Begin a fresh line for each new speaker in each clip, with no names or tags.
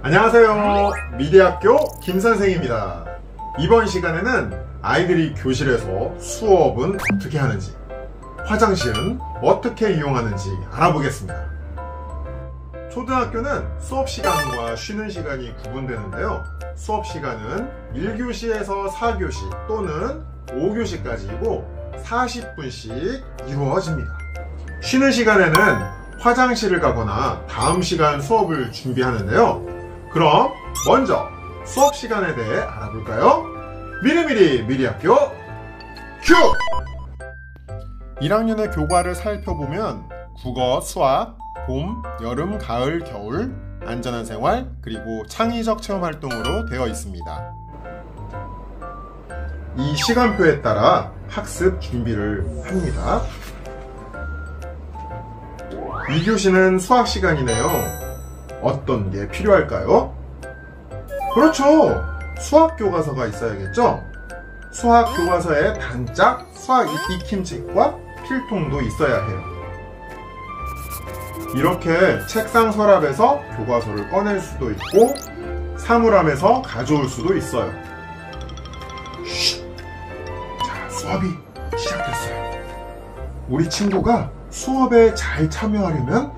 안녕하세요. 미디학교 김선생입니다. 이번 시간에는 아이들이 교실에서 수업은 어떻게 하는지, 화장실은 어떻게 이용하는지 알아보겠습니다. 초등학교는 수업 시간과 쉬는 시간이 구분되는데요. 수업 시간은 1교시에서 4교시 또는 5교시까지이고 40분씩 이루어집니다. 쉬는 시간에는 화장실을 가거나 다음 시간 수업을 준비하는데요. 그럼 먼저 수업 시간에 대해 알아볼까요? 미리미리 미리학교 큐! 1학년의 교과를 살펴보면 국어, 수학, 봄, 여름, 가을, 겨울, 안전한 생활, 그리고 창의적 체험 활동으로 되어 있습니다. 이 시간표에 따라 학습 준비를 합니다. 2교시는 수학 시간이네요. 어떤 게 필요할까요? 그렇죠! 수학 교과서가 있어야겠죠? 수학 교과서에 단짝 수학 익힘책과 필통도 있어야 해요. 이렇게 책상 서랍에서 교과서를 꺼낼 수도 있고 사물함에서 가져올 수도 있어요. 쉿! 자, 수업이 시작됐어요. 우리 친구가 수업에 잘 참여하려면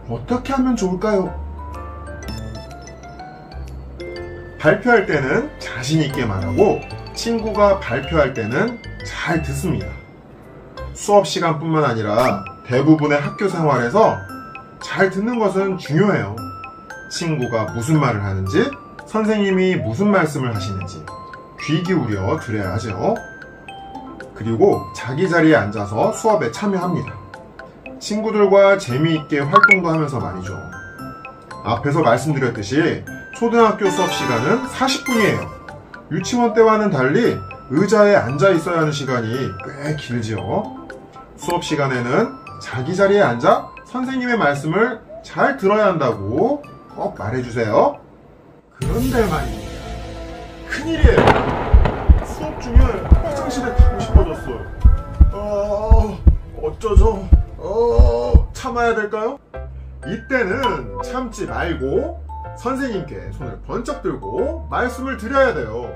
어떻게 하면 좋을까요? 발표할 때는 자신 있게 말하고 친구가 발표할 때는 잘 듣습니다. 수업 시간뿐만 아니라 대부분의 학교 생활에서 잘 듣는 것은 중요해요. 친구가 무슨 말을 하는지, 선생님이 무슨 말씀을 하시는지 귀 기울여 들어야 하죠. 그리고 자기 자리에 앉아서 수업에 참여합니다. 친구들과 재미있게 활동도 하면서 말이죠. 앞에서 말씀드렸듯이 초등학교 수업 시간은 40분이에요. 유치원 때와는 달리 의자에 앉아 있어야 하는 시간이 꽤 길지요. 수업 시간에는 자기 자리에 앉아 선생님의 말씀을 잘 들어야 한다고 꼭 말해주세요. 그런데 말입니다. 큰일이에요. 수업 중에 화장실에 가고 싶어졌어요. 어쩌죠? 참아야 될까요? 이때는 참지 말고 선생님께 손을 번쩍 들고 말씀을 드려야 돼요.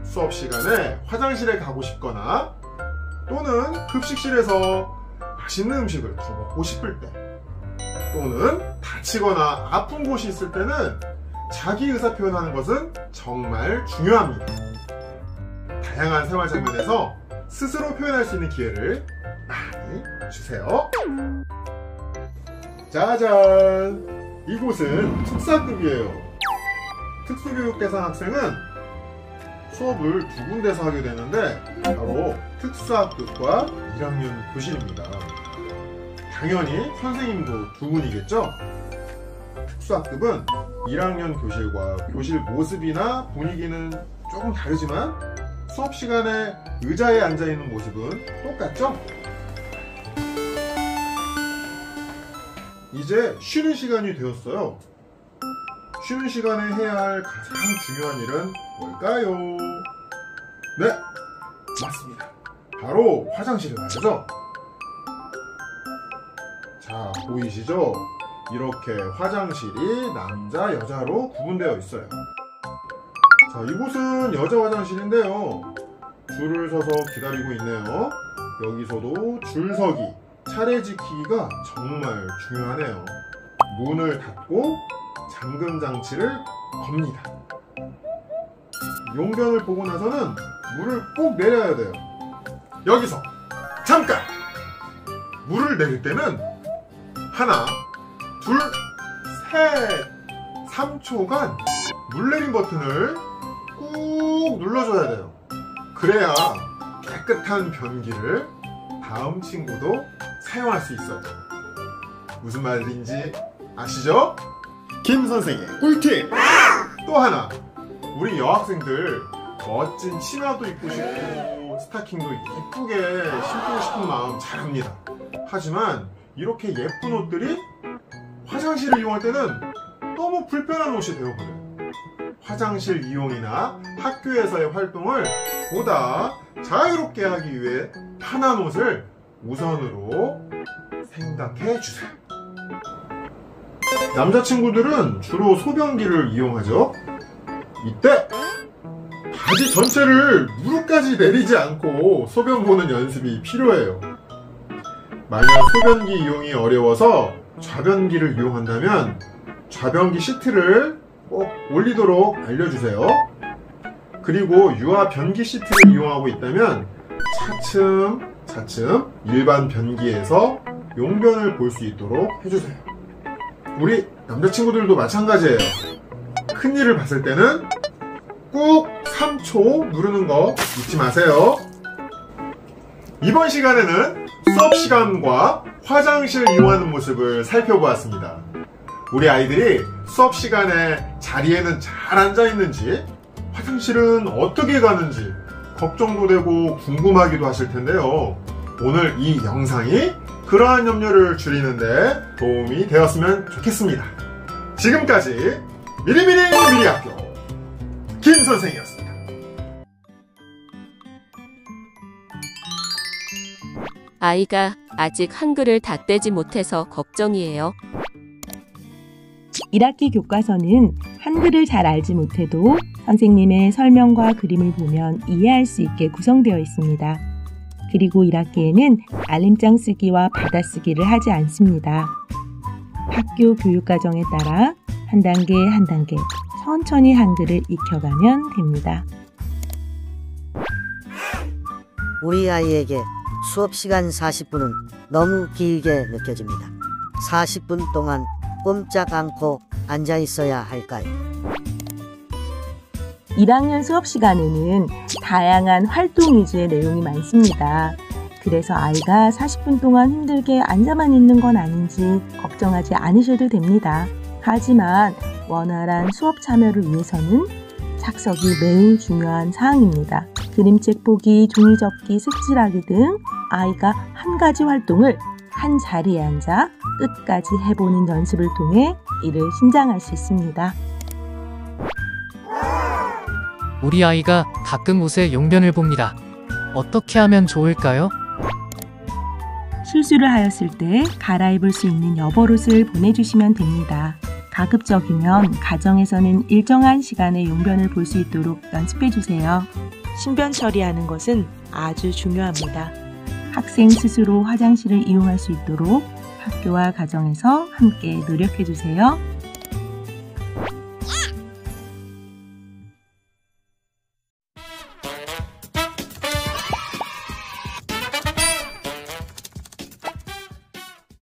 수업 시간에 화장실에 가고 싶거나 또는 급식실에서 맛있는 음식을 더 먹고 싶을 때 또는 다치거나 아픈 곳이 있을 때는 자기 의사 표현하는 것은 정말 중요합니다. 다양한 생활 장면에서 스스로 표현할 수 있는 기회를 많이 주세요. 짜잔! 이곳은 특수학급이에요. 특수교육 대상 학생은 수업을 두 군데서 하게 되는데 바로 특수학급과 1학년 교실입니다. 당연히 선생님도 두 분이겠죠? 특수학급은 1학년 교실과 교실 모습이나 분위기는 조금 다르지만 수업 시간에 의자에 앉아있는 모습은 똑같죠? 이제 쉬는 시간이 되었어요. 쉬는 시간에 해야 할 가장 중요한 일은 뭘까요? 네, 맞습니다. 바로 화장실에 가야죠. 자, 보이시죠? 이렇게 화장실이 남자, 여자로 구분되어 있어요. 자, 이곳은 여자 화장실인데요. 줄을 서서 기다리고 있네요. 여기서도 줄서기, 차례 지키기가 정말 중요하네요. 문을 닫고 잠금 장치를 겁니다. 용변을 보고 나서는 물을 꼭 내려야 돼요. 여기서 잠깐! 물을 내릴 때는 하나, 둘, 셋! 3초간 물 내림 버튼을 꾹 눌러줘야 돼요. 그래야 깨끗한 변기를 다음 친구도 사용할 수 있어요. 무슨 말인지 아시죠? 김선생의 꿀팁! 또 하나! 우리 여학생들 멋진 치마도 입고 싶고 스타킹도 예쁘게 신고 싶은 마음 잘합니다. 하지만 이렇게 예쁜 옷들이 화장실을 이용할 때는 너무 불편한 옷이 되어버려요. 화장실 이용이나 학교에서의 활동을 보다 자유롭게 하기 위해 편한 옷을 우선으로 생각해 주세요. 남자친구들은 주로 소변기를 이용하죠. 이때 바지 전체를 무릎까지 내리지 않고 소변 보는 연습이 필요해요. 만약 소변기 이용이 어려워서 좌변기를 이용한다면 좌변기 시트를 꼭 올리도록 알려주세요. 그리고 유아 변기 시트를 이용하고 있다면 차츰 일반 변기에서 용변을 볼 수 있도록 해주세요. 우리 남자친구들도 마찬가지예요. 큰일을 봤을 때는 꾹 3초 누르는 거 잊지 마세요. 이번 시간에는 수업 시간과 화장실 이용하는 모습을 살펴보았습니다. 우리 아이들이 수업 시간에 자리에는 잘 앉아있는지, 화장실은 어떻게 가는지 걱정도 되고 궁금하기도 하실 텐데요. 오늘 이 영상이 그러한 염려를 줄이는데 도움이 되었으면 좋겠습니다. 지금까지 미리미리미리학교 김선생이었습니다.
아이가 아직 한글을 다 떼지 못해서 걱정이에요.
1학기 교과서는 한글을 잘 알지 못해도 선생님의 설명과 그림을 보면 이해할 수 있게 구성되어 있습니다. 그리고 1학기에는 알림장 쓰기와 받아쓰기를 하지 않습니다. 학교 교육과정에 따라 한 단계 한 단계 천천히 한글을 익혀가면 됩니다.
우리 아이에게 수업시간 40분은 너무 길게 느껴집니다. 40분 동안 꼼짝 않고 앉아 있어야 할까요?
1학년 수업 시간에는 다양한 활동 위주의 내용이 많습니다. 그래서 아이가 40분 동안 힘들게 앉아만 있는 건 아닌지 걱정하지 않으셔도 됩니다. 하지만 원활한 수업 참여를 위해서는 착석이 매우 중요한 사항입니다. 그림책 보기, 종이 접기, 색칠하기 등 아이가 한 가지 활동을 한 자리에 앉아 끝까지 해보는 연습을 통해 이를 신장할 수 있습니다.
우리 아이가 가끔 옷에 용변을 봅니다. 어떻게 하면 좋을까요?
실수를 하였을 때 갈아입을 수 있는 여벌옷을 보내주시면 됩니다. 가급적이면 가정에서는 일정한 시간에 용변을 볼 수 있도록 연습해주세요. 신변 처리하는 것은 아주 중요합니다. 학생 스스로 화장실을 이용할 수 있도록 학교와 가정에서 함께 노력해주세요.